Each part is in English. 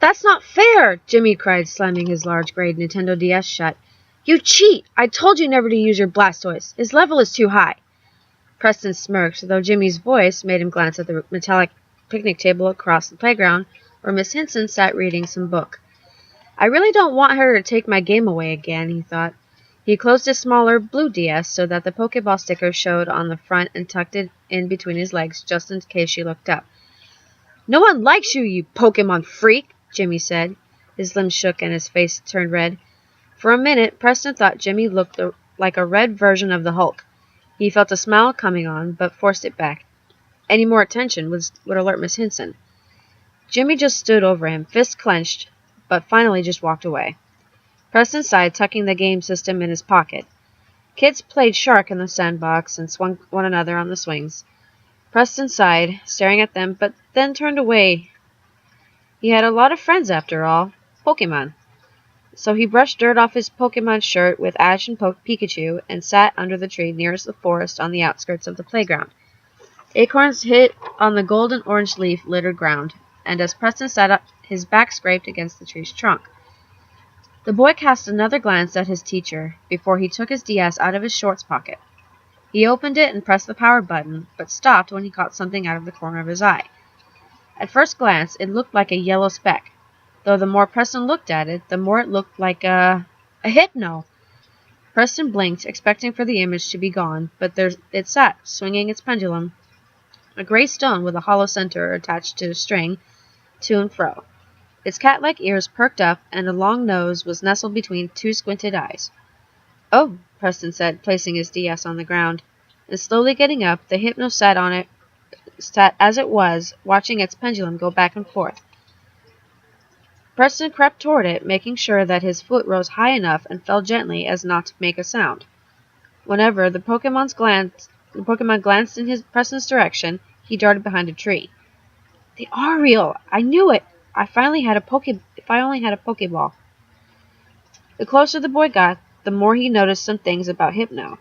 That's not fair, Jimmy cried, slamming his large gray Nintendo DS shut. You cheat! I told you never to use your Blastoise. His level is too high. Preston smirked, though Jimmy's voice made him glance at the metallic picnic table across the playground, where Miss Hinson sat reading some book. I really don't want her to take my game away again, he thought. He closed his smaller blue DS so that the Pokeball sticker showed on the front and tucked it in between his legs just in case she looked up. No one likes you, you Pokemon freak, Jimmy said. His limbs shook and his face turned red. For a minute, Preston thought Jimmy looked like a red version of the Hulk. He felt a smile coming on, but forced it back. Any more attention would alert Miss Hinson. Jimmy just stood over him, fists clenched, but finally just walked away. Preston sighed, tucking the game system in his pocket. Kids played shark in the sandbox and swung one another on the swings. Preston sighed, staring at them, but then turned away. He had a lot of friends after all. Pokemon. So he brushed dirt off his Pokemon shirt with Ash and Pikachu and sat under the tree nearest the forest on the outskirts of the playground. Acorns hit on the golden orange leaf littered ground, and as Preston sat up, his back scraped against the tree's trunk. The boy cast another glance at his teacher before he took his DS out of his shorts pocket. He opened it and pressed the power button, but stopped when he caught something out of the corner of his eye. At first glance, it looked like a yellow speck, though the more Preston looked at it, the more it looked like a Hypno. Preston blinked, expecting for the image to be gone, but there it sat, swinging its pendulum, a gray stone with a hollow center attached to a string, to and fro. Its cat-like ears perked up, and a long nose was nestled between two squinted eyes. Oh, Preston said, placing his DS on the ground, and slowly getting up, the Hypno sat as it was, watching its pendulum go back and forth. Preston crept toward it, making sure that his foot rose high enough and fell gently as not to make a sound. Whenever the Pokemon glanced in Preston's direction, he darted behind a tree. They are real! I knew it! If I only had a Pokeball. The closer the boy got, the more he noticed some things about Hypno.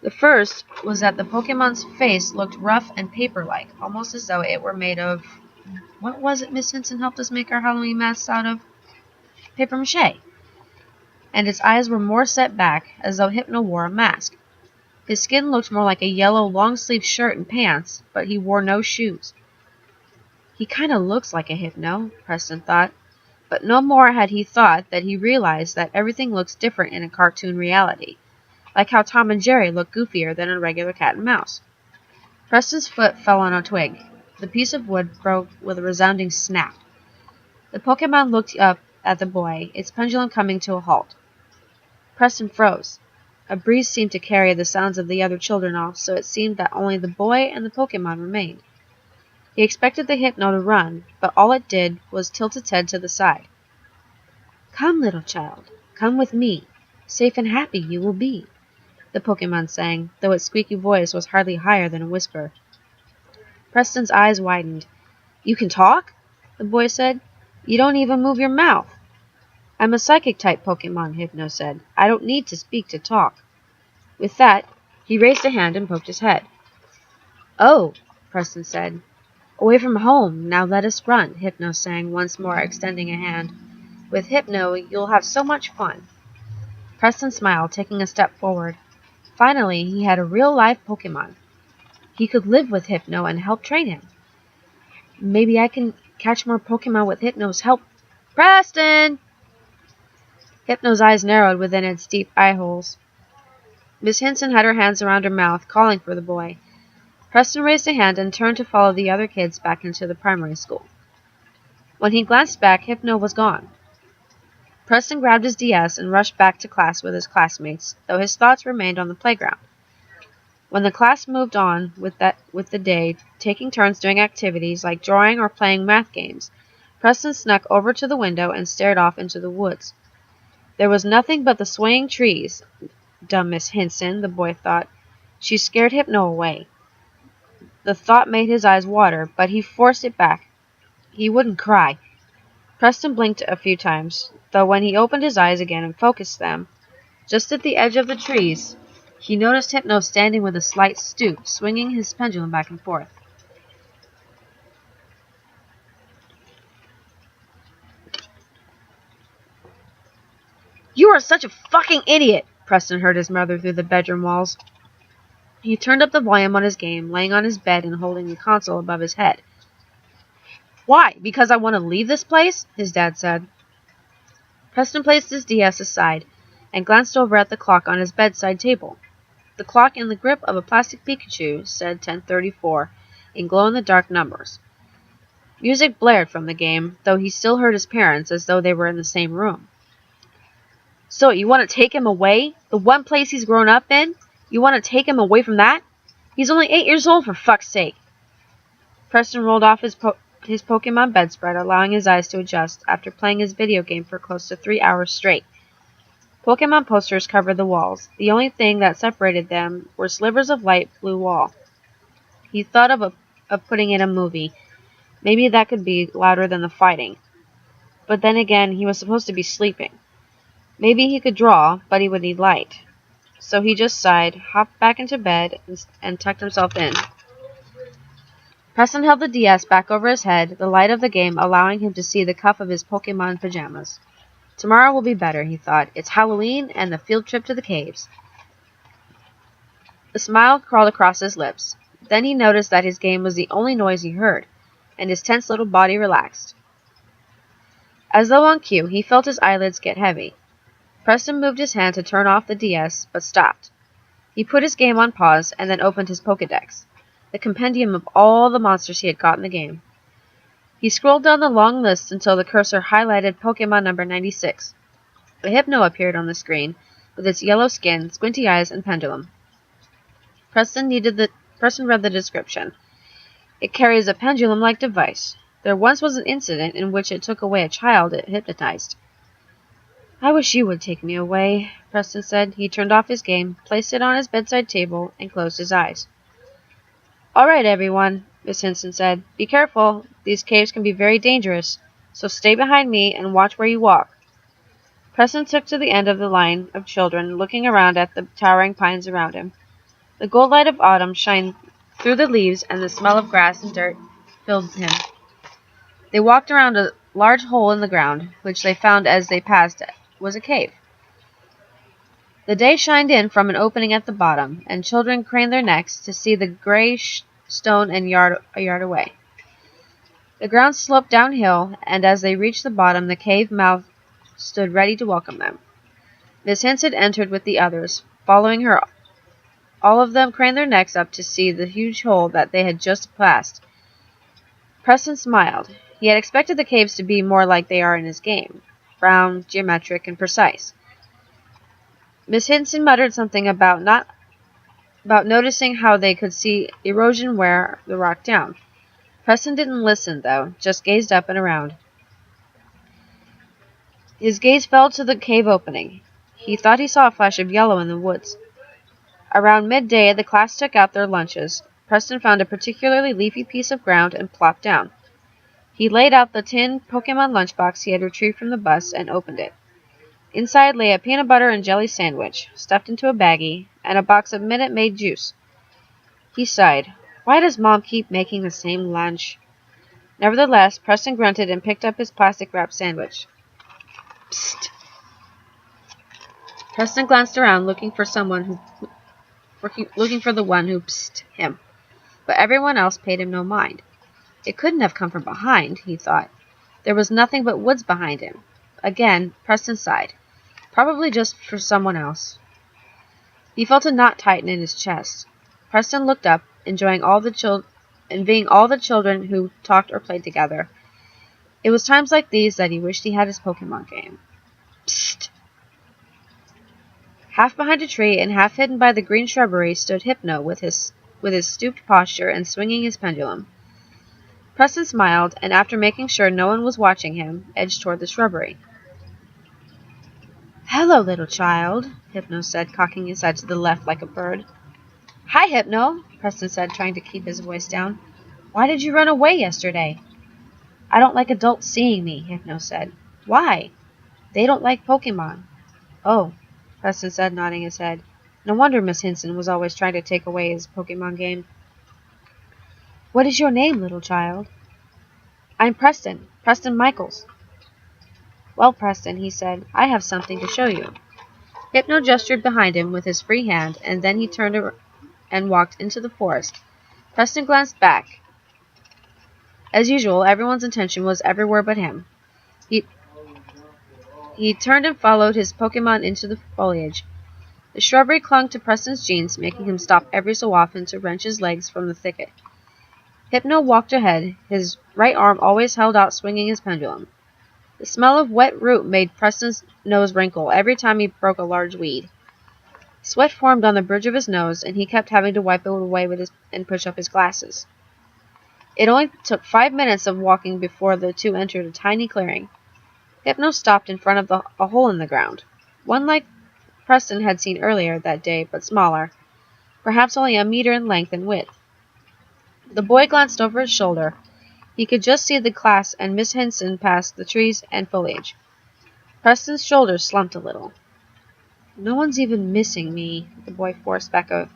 The first was that the Pokemon's face looked rough and paper-like, almost as though it were made of... What was it Miss Hinson helped us make our Halloween masks out of? Papier-mâché. And its eyes were more set back, as though Hypno wore a mask. His skin looked more like a yellow long-sleeved shirt and pants, but he wore no shoes. He kinda looks like a Hypno, Preston thought, but no more had he thought that he realized that everything looks different in a cartoon reality, like how Tom and Jerry look goofier than a regular cat and mouse. Preston's foot fell on a twig. The piece of wood broke with a resounding snap. The Pokemon looked up at the boy, its pendulum coming to a halt. Preston froze. A breeze seemed to carry the sounds of the other children off, so it seemed that only the boy and the Pokemon remained. He expected the Hypno to run, but all it did was tilt its head to the side. Come, little child, come with me. Safe and happy you will be, the Pokemon sang, though its squeaky voice was hardly higher than a whisper. Preston's eyes widened. You can talk? The boy said. You don't even move your mouth. I'm a psychic-type Pokemon, Hypno said. I don't need to speak to talk. With that, he raised a hand and poked his head. Oh, Preston said. Away from home, now let us run, Hypno sang once more, extending a hand. With Hypno, you'll have so much fun. Preston smiled, taking a step forward. Finally, he had a real-life Pokemon. He could live with Hypno and help train him. Maybe I can catch more Pokemon with Hypno's help. Preston! Hypno's eyes narrowed within its deep eye holes. Miss Hinson had her hands around her mouth, calling for the boy. Preston raised a hand and turned to follow the other kids back into the primary school. When he glanced back, Hypno was gone. Preston grabbed his DS and rushed back to class with his classmates, though his thoughts remained on the playground. When the class moved on with the day, taking turns doing activities like drawing or playing math games, Preston snuck over to the window and stared off into the woods. There was nothing but the swaying trees. Dumb Miss Hinson, the boy thought. She scared Hypno away. The thought made his eyes water, but he forced it back. He wouldn't cry. Preston blinked a few times, though when he opened his eyes again and focused them, just at the edge of the trees, he noticed Hypno standing with a slight stoop, swinging his pendulum back and forth. You are such a fucking idiot! Preston heard his mother through the bedroom walls. He turned up the volume on his game, laying on his bed and holding the console above his head. Why? Because I want to leave this place? His dad said. Preston placed his DS aside and glanced over at the clock on his bedside table. The clock in the grip of a plastic Pikachu said 10:34 in glow-in-the-dark numbers. Music blared from the game, though he still heard his parents as though they were in the same room. So, you want to take him away? The one place he's grown up in? You want to take him away from that? He's only 8 years old, for fuck's sake! Preston rolled off his Pokemon bedspread, allowing his eyes to adjust after playing his video game for close to 3 hours straight. Pokemon posters covered the walls. The only thing that separated them were slivers of light blue wall. He thought of putting in a movie. Maybe that could be louder than the fighting. But then again, he was supposed to be sleeping. Maybe he could draw, but he would need light. So he just sighed, hopped back into bed, and tucked himself in. Preston held the DS back over his head, the light of the game allowing him to see the cuff of his Pokemon pajamas. Tomorrow will be better, he thought. It's Halloween and the field trip to the caves. A smile crawled across his lips. Then he noticed that his game was the only noise he heard, and his tense little body relaxed. As though on cue, he felt his eyelids get heavy. Preston moved his hand to turn off the DS, but stopped. He put his game on pause and then opened his Pokédex, the compendium of all the monsters he had caught in the game. He scrolled down the long list until the cursor highlighted Pokemon number 96. A Hypno appeared on the screen, with its yellow skin, squinty eyes, and pendulum. Preston read the description. It carries a pendulum-like device. There once was an incident in which it took away a child it hypnotized. I wish you would take me away, Preston said. He turned off his game, placed it on his bedside table, and closed his eyes. All right, everyone, Miss Hinson said. Be careful. These caves can be very dangerous, so stay behind me and watch where you walk. Preston took to the end of the line of children, looking around at the towering pines around him. The gold light of autumn shined through the leaves, and the smell of grass and dirt filled him. They walked around a large hole in the ground, which they found as they passed was a cave. The day shined in from an opening at the bottom, and children craned their necks to see the gray stone a yard away. The ground sloped downhill, and as they reached the bottom, the cave mouth stood ready to welcome them. Miss Hinson entered with the others. Following her, all of them craned their necks up to see the huge hole that they had just passed. Preston smiled. He had expected the caves to be more like they are in his game, round, geometric, and precise. Miss Hinson muttered something about noticing how they could see erosion wear the rock down. Preston didn't listen, though, just gazed up and around. His gaze fell to the cave opening. He thought he saw a flash of yellow in the woods. Around midday, the class took out their lunches. Preston found a particularly leafy piece of ground and plopped down. He laid out the tin Pokemon lunchbox he had retrieved from the bus and opened it. Inside lay a peanut butter and jelly sandwich, stuffed into a baggie, and a box of Minute Maid juice. He sighed. Why does Mom keep making the same lunch? Nevertheless, Preston grunted and picked up his plastic-wrapped sandwich. Psst! Preston glanced around, looking for the one who psst him. But everyone else paid him no mind. It couldn't have come from behind, he thought. There was nothing but woods behind him. Again, Preston sighed. Probably just for someone else. He felt a knot tighten in his chest. Preston looked up, envying all the children who talked or played together. It was times like these that he wished he had his Pokemon game. Psst! Half behind a tree and half hidden by the green shrubbery stood Hypno with his stooped posture and swinging his pendulum. Preston smiled, and after making sure no one was watching him, edged toward the shrubbery. Hello, little child, Hypno said, cocking his head to the left like a bird. Hi, Hypno, Preston said, trying to keep his voice down. Why did you run away yesterday? I don't like adults seeing me, Hypno said. Why? They don't like Pokemon. Oh, Preston said, nodding his head. No wonder Miss Hinson was always trying to take away his Pokemon game. What is your name, little child? I'm Preston Michaels. "Well, Preston," he said, "I have something to show you." Hypno gestured behind him with his free hand, and then he turned and walked into the forest. Preston glanced back. As usual, everyone's attention was everywhere but him. He turned and followed his Pokemon into the foliage. The shrubbery clung to Preston's jeans, making him stop every so often to wrench his legs from the thicket. Hypno walked ahead, his right arm always held out swinging his pendulum. The smell of wet root made Preston's nose wrinkle every time he broke a large weed. Sweat formed on the bridge of his nose, and he kept having to wipe it away and push up his glasses. It only took 5 minutes of walking before the two entered a tiny clearing. Hypno stopped in front of a hole in the ground, one like Preston had seen earlier that day, but smaller, perhaps only a meter in length and width. The boy glanced over his shoulder. He could just see the class and Miss Henson past the trees and foliage. Preston's shoulders slumped a little. "No one's even missing me," the boy forced back a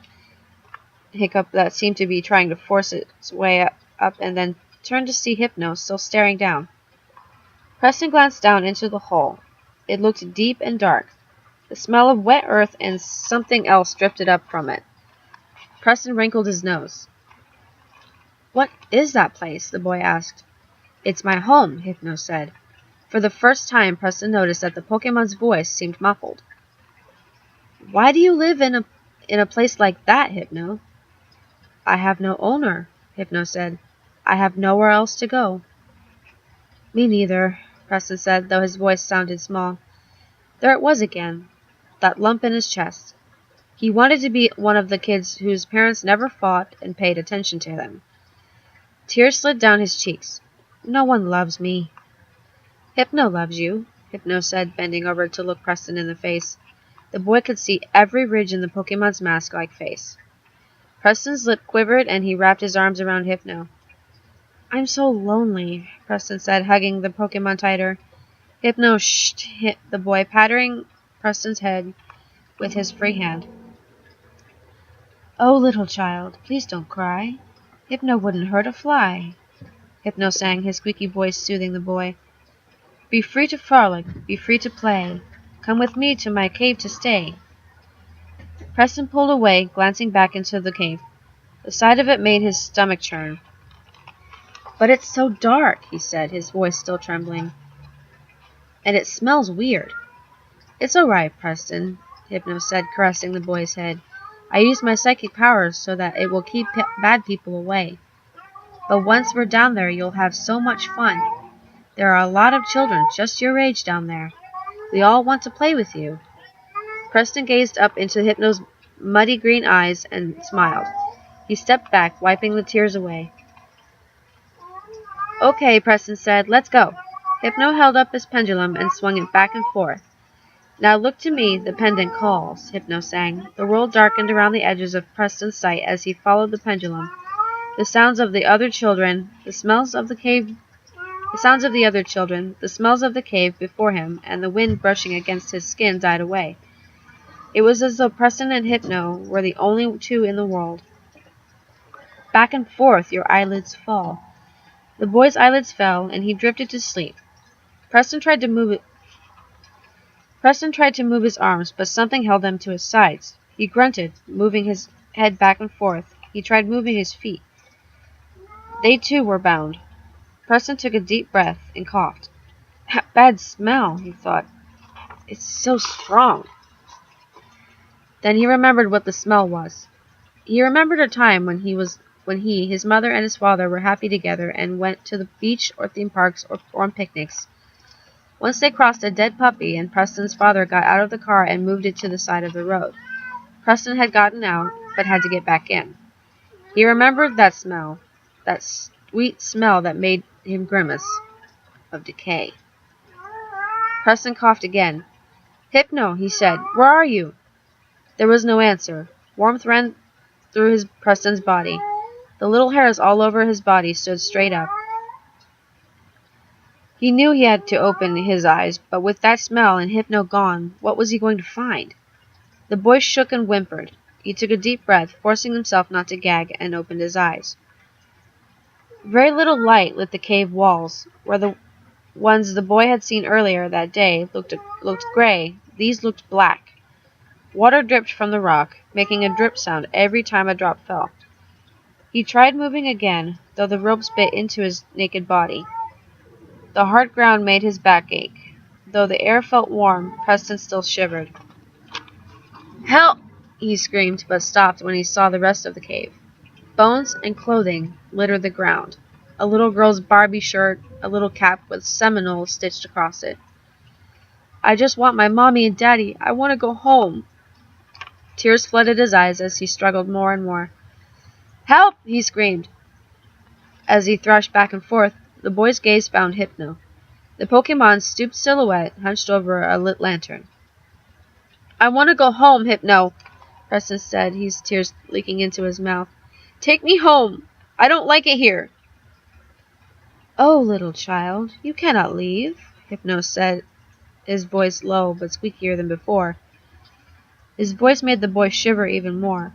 hiccup that seemed to be trying to force its way up and then turned to see Hypno still staring down. Preston glanced down into the hole. It looked deep and dark. The smell of wet earth and something else drifted up from it. Preston wrinkled his nose. "What is that place?" the boy asked. "It's my home," Hypno said. For the first time, Preston noticed that the Pokemon's voice seemed muffled. "Why do you live in a place like that, Hypno?" "I have no owner," Hypno said. "I have nowhere else to go." "Me neither," Preston said, though his voice sounded small. There it was again, that lump in his chest. He wanted to be one of the kids whose parents never fought and paid attention to them. Tears slid down his cheeks. "No one loves me." "Hypno loves you," Hypno said, bending over to look Preston in the face. The boy could see every ridge in the Pokemon's mask-like face. Preston's lip quivered and he wrapped his arms around Hypno. "I'm so lonely," Preston said, hugging the Pokemon tighter. "Hypno, shh," hit the boy, patting Preston's head with his free hand. "Oh, little child, please don't cry. Hypno wouldn't hurt a fly," Hypno sang, his squeaky voice soothing the boy. "Be free to frolic, be free to play. Come with me to my cave to stay." Preston pulled away, glancing back into the cave. The sight of it made his stomach churn. "But it's so dark," he said, his voice still trembling. "And it smells weird." "It's all right, Preston," Hypno said, caressing the boy's head. "I use my psychic powers so that it will keep bad people away. But once we're down there, you'll have so much fun. There are a lot of children just your age down there. We all want to play with you." Preston gazed up into Hypno's muddy green eyes and smiled. He stepped back, wiping the tears away. "Okay," Preston said, "let's go." Hypno held up his pendulum and swung it back and forth. "Now look to me, the pendant calls," Hypno sang. The world darkened around the edges of Preston's sight as he followed the pendulum. The sounds of the other children, the smells of the cave before him, and the wind brushing against his skin died away. It was as though Preston and Hypno were the only two in the world. "Back and forth, your eyelids fall." The boy's eyelids fell, and he drifted to sleep. Preston tried to move his arms, but something held them to his sides. He grunted, moving his head back and forth. He tried moving his feet. They too were bound. Preston took a deep breath and coughed. "That bad smell," he thought. "It's so strong." Then he remembered what the smell was. He remembered a time when his mother and his father were happy together and went to the beach or theme parks or on picnics. Once they crossed a dead puppy, and Preston's father got out of the car and moved it to the side of the road. Preston had gotten out, but had to get back in. He remembered that smell, that sweet smell that made him grimace, of decay. Preston coughed again. "Hypno," he said, "where are you?" There was no answer. Warmth ran through Preston's body. The little hairs all over his body stood straight up. He knew he had to open his eyes, but with that smell and Hypno gone, what was he going to find? The boy shook and whimpered. He took a deep breath, forcing himself not to gag, and opened his eyes. Very little light lit the cave walls, where the Ones the boy had seen earlier that day looked gray. These looked black. Water dripped from the rock, making a drip sound every time a drop fell. He tried moving again, though the ropes bit into his naked body. The hard ground made his back ache. Though the air felt warm, Preston still shivered. "Help!" he screamed, but stopped when he saw the rest of the cave. Bones and clothing littered the ground. A little girl's Barbie shirt, a little cap with Seminole stitched across it. "I just want my mommy and daddy. I want to go home." Tears flooded his eyes as he struggled more and more. "Help!" he screamed. As he thrashed back and forth, the boy's gaze found Hypno. The Pokemon's stooped silhouette hunched over a lit lantern. "I want to go home, Hypno," Preston said, his tears leaking into his mouth. "Take me home. I don't like it here." "Oh, little child, you cannot leave," Hypno said, his voice low but squeakier than before. His voice made the boy shiver even more.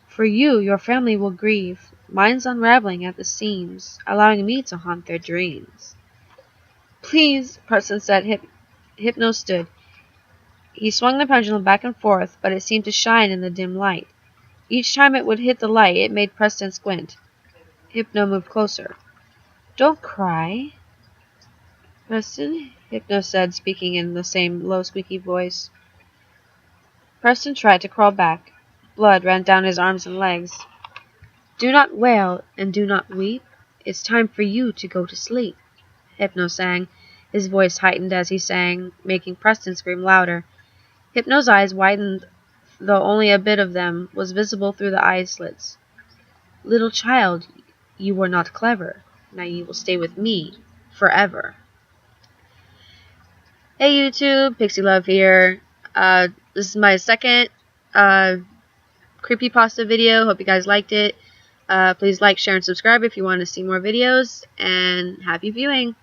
"For you, your family will grieve. Mine's unraveling at the seams, allowing me to haunt their dreams." "Please," Preston said. Hypno stood. He swung the pendulum back and forth, but it seemed to shine in the dim light. Each time it would hit the light, it made Preston squint. Hypno moved closer. "Don't cry, Preston," Hypno said, speaking in the same low, squeaky voice. Preston tried to crawl back. Blood ran down his arms and legs. "Do not wail and do not weep. It's time for you to go to sleep," Hypno sang. His voice heightened as he sang, making Preston scream louder. Hypno's eyes widened, though only a bit of them was visible through the eye slits. "Little child, you were not clever. Now you will stay with me forever." Hey YouTube, Pixie Love here. This is my second creepypasta video. Hope you guys liked it. Please like, share, and subscribe if you want to see more videos. And happy viewing!